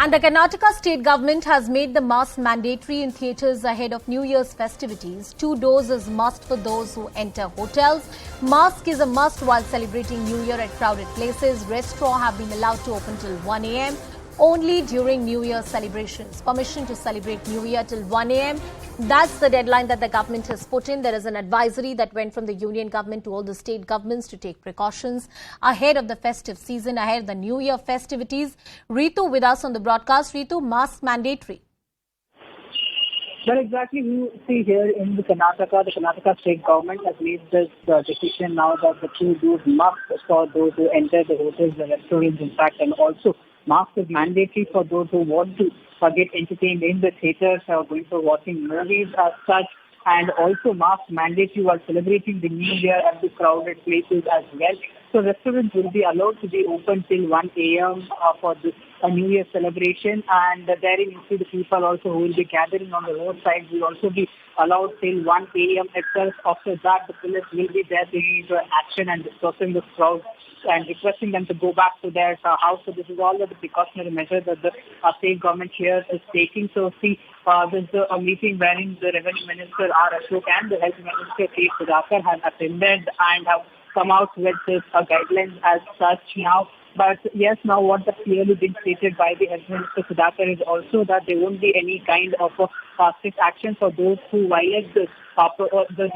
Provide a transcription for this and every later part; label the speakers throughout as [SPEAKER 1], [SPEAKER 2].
[SPEAKER 1] And the Karnataka state government has made the mask mandatory in theatres ahead of New Year's festivities. 2 doses must for those who enter hotels. Mask is a must while celebrating New Year at crowded places. Restaurants have been allowed to open till 1 a.m. only during New Year celebrations. Permission to celebrate New Year till 1 a.m. That's the deadline that the government has put in. There is an advisory that went from the union government to all the state governments to take precautions ahead of the festive season, ahead of the New Year festivities. Ritu with us on the broadcast. Ritu, mask mandatory.
[SPEAKER 2] Well, exactly. We see here in the Karnataka state government has made this decision now that the 2 doses must for those who enter the hotels, the restaurants, in fact, and also mask is mandatory for those who want to get entertained in the theatres, going for watching movies as such, and also mask mandatory while celebrating the New Year at the crowded places as well. So restaurants will be allowed to be open till 1 a.m. For this New Year celebration, and therein you see the people also who will be gathering on the roadside will also be allowed till 1 a.m. itself. After that, the police will be there taking into action and dispersing the crowd and requesting them to go back to their house. So this is all the precautionary measure that the state government here is taking. So see, there's a meeting wherein the Revenue Minister R. Ashok and the Health Minister K Sudhakar have attended and have come out with this guidelines as such now. But yes, now what has clearly been stated by the Health Minister Sudhakar is also that there won't be any kind of strict action for those who violate the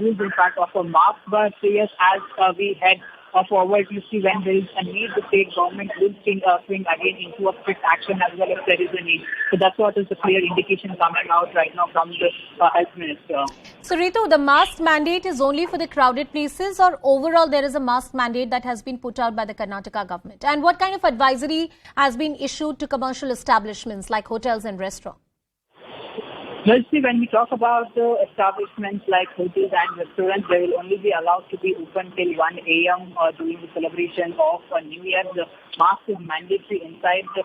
[SPEAKER 2] rules, in fact, of a mask. But yes, as we head forward, you see when there is a need, the state government will swing again into a strict action as well if there is a need. So that's what is the clear indication coming out right now from the Health Minister.
[SPEAKER 1] So Ritu, the mask mandate is only for the crowded places, or overall there is a mask mandate that has been put out by the Karnataka government? And what kind of advisory has been issued to commercial establishments like hotels and restaurants?
[SPEAKER 2] Well, see, when we talk about the establishments like hotels and restaurants, they will only be allowed to be open till 1 a.m. During the celebration of New Year. The mask is mandatory inside the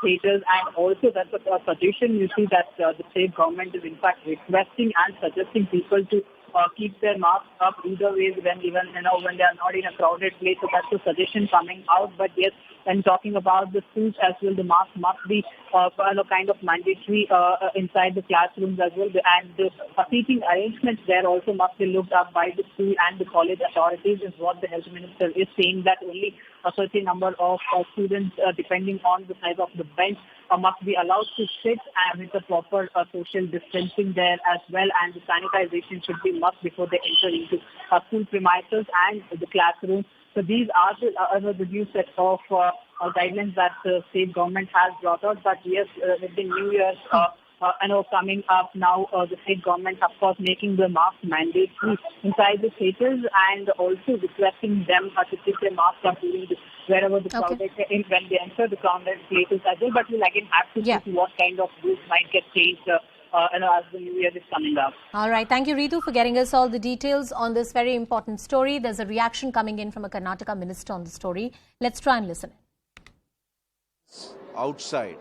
[SPEAKER 2] theatres, and also that's a suggestion. You see that the state government is in fact requesting and suggesting people to keep their masks up either ways when they are not in a crowded place. So that's the suggestion coming out. But yes, when talking about the schools as well, the mask must be kind of mandatory inside the classrooms as well. And the seating arrangements there also must be looked up by the school and the college authorities, is what the health minister is saying, that only a certain number of students, depending on the size of the bench, must be allowed to sit with the proper social distancing there as well, and the sanitization should be must before they enter into school premises and the classroom. So these are the new set of guidelines that the state government has brought out. But yes, with the New Year's coming up now, the state government, of course, making the mask mandatory inside the theatres and also requesting them to keep their mask up during wherever the crowded, when they enter the crowded places as well. But we'll again have to see what kind of rules might get changed as the New Year is coming up.
[SPEAKER 1] All right. Thank you, Ritu, for getting us all the details on this very important story. There's a reaction coming in from a Karnataka minister on the story. Let's try and listen.
[SPEAKER 3] Outside,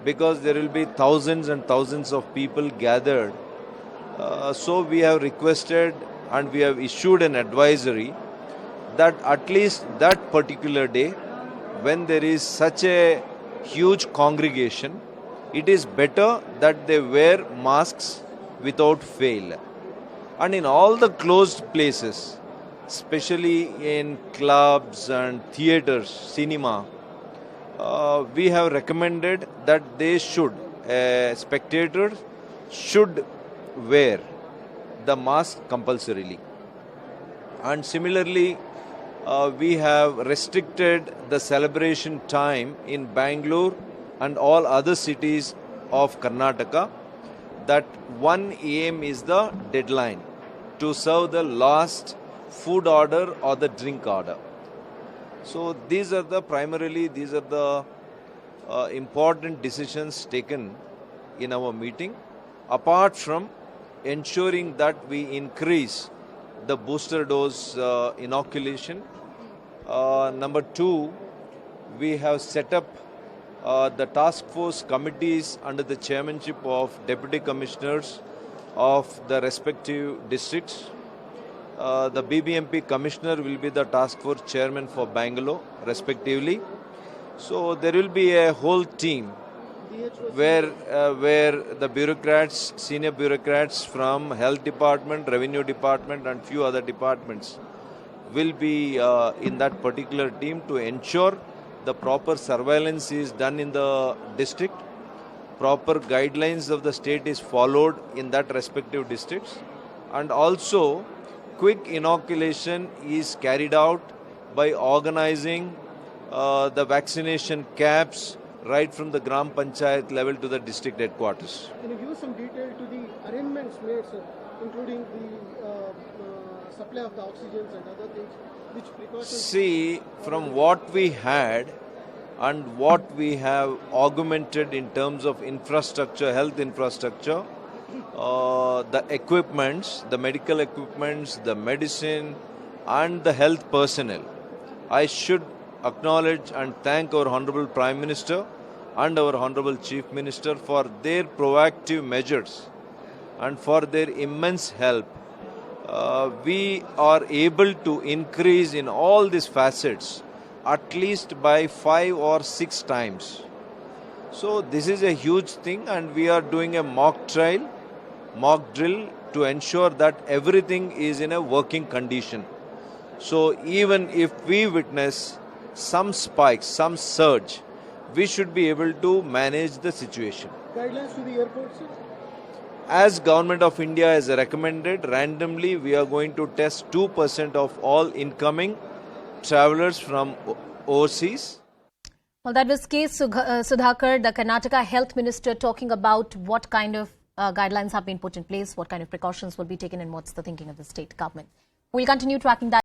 [SPEAKER 3] because there will be thousands and thousands of people gathered. So we have requested and we have issued an advisory that at least that particular day, when there is such a huge congregation, it is better that they wear masks without fail. And in all the closed places, especially in clubs and theatres, cinema, we have recommended that they should, spectators should wear the mask compulsorily. And similarly, we have restricted the celebration time in Bangalore and all other cities of Karnataka, that 1 a.m. is the deadline to serve the last food order or the drink order. So these are the important decisions taken in our meeting, apart from ensuring that we increase the booster dose inoculation. Number 2, we have set up the task force committees under the chairmanship of deputy commissioners of the respective districts. The BBMP commissioner will be the task force chairman for Bangalore, respectively. So there will be a whole team where the bureaucrats, senior bureaucrats from health department, revenue department and few other departments will be in that particular team to ensure the proper surveillance is done in the district, proper guidelines of the state is followed in that respective districts, and also quick inoculation is carried out by organizing the vaccination camps right from the Gram Panchayat level to the district headquarters.
[SPEAKER 4] Can you give some detail to the arrangements made, sir, including the supply of the oxygens and other things? Which precautions?
[SPEAKER 3] See, from what we had and what we have augmented in terms of infrastructure, health infrastructure, the equipments, the medical equipments, the medicine and the health personnel, I should acknowledge and thank our Honorable Prime Minister and our Honorable Chief Minister for their proactive measures and for their immense help. We are able to increase in all these facets at least by 5 or 6 times. So this is a huge thing, and we are doing a mock drill to ensure that everything is in a working condition. So even if we witness some spikes, some surge, we should be able to manage the situation.
[SPEAKER 4] Guidelines to the airports, sir?
[SPEAKER 3] As Government of India has recommended, randomly we are going to test 2% of all incoming travelers from overseas.
[SPEAKER 1] Well, that was K Sudhakar, the Karnataka Health Minister, talking about what kind of guidelines have been put in place, what kind of precautions will be taken and what's the thinking of the state government. We'll continue tracking that.